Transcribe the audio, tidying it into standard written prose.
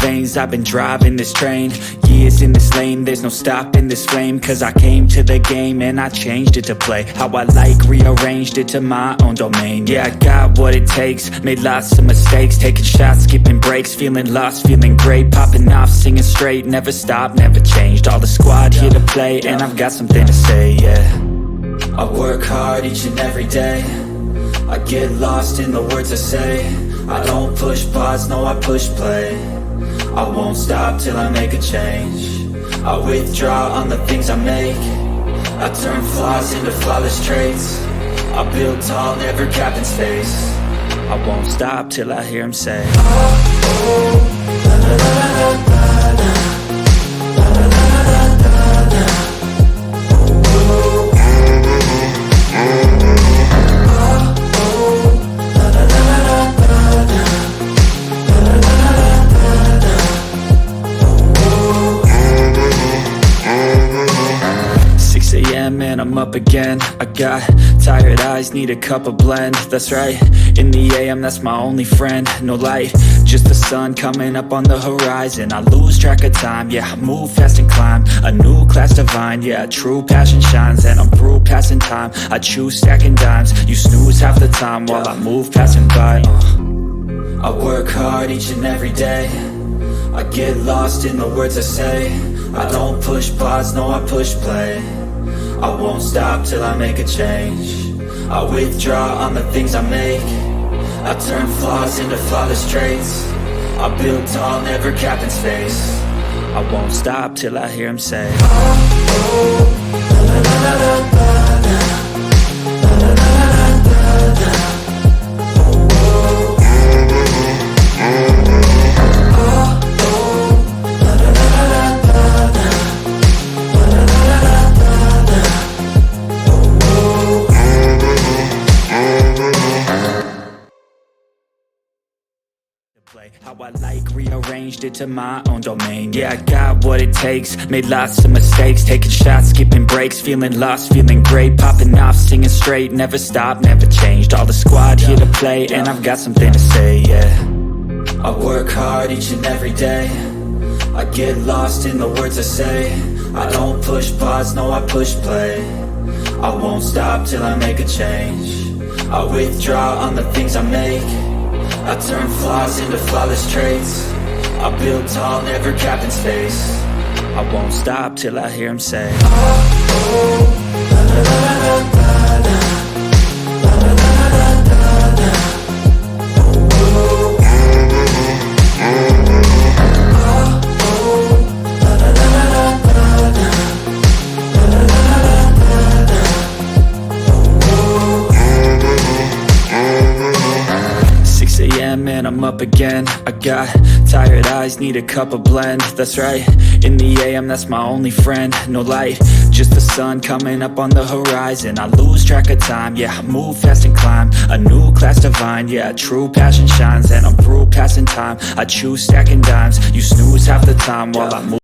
veins, I've been driving this train. Years in this lane, there's no stopping this flame. Cause I came to the game and I changed it to play how I like, rearranged it to my own domain. Yeah, I got what it takes, made lots of mistakes, taking shots, skipping breaks, feeling lost, feeling great, popping off, singing straight, never stopped, never changed. All the squad here to play and I've got something to say, yeah. I work hard each and every day, I get lost in the words I say. I don't push pause, no, I push play. I won't stop till I make a change. I withdraw on the things I make. I turn flaws into flawless traits. I build tall, never capped in space. I won't stop till I hear him say, oh, oh, la, la, la, la, la, la. And I'm up again. I got tired eyes, need a cup of blend. That's right, in the AM, that's my only friend. No light, just the sun coming up on the horizon. I lose track of time, yeah, I move fast and climb a new class divine, yeah, true passion shines. And I'm through passing time, I choose stacking dimes. You snooze half the time while I move passing by. I work hard each and every day, I get lost in the words I say. I don't push pause, no, I push play. I won't stop till I make a change. I withdraw on the things I make. I turn flaws into flawless traits. I build tall, never capped in space. I won't stop till I hear him say, oh, oh, la, la, la, la, la, la. La, la, la, la, la, la, la. How I like, rearranged it to my own domain. Yeah, I got what it takes, made lots of mistakes, taking shots, skipping breaks, feeling lost, feeling great, popping off, singing straight, never stopped, never changed. All the squad here to play and I've got something to say, yeah. I work hard each and every day, I get lost in the words I say. I don't push pause, no I push play. I won't stop till I make a change. I withdraw on the things I make. I turn flaws into flawless traits. I build tall, never capped in space. I won't stop till I hear him say, oh, oh, la la la la la la. La la la la la la. Oh, oh, oh, la la la la la la. La la la la la la. Oh, oh. 6 a.m. and I'm up again. I got tired eyes, need a cup of blend. That's right, in the AM, that's my only friend. No light, just the sun coming up on the horizon. I lose track of time, yeah, I move fast and climb a new class divine, yeah, true passion shines. And I'm through passing time, I choose stacking dimes. You snooze half the time while I move.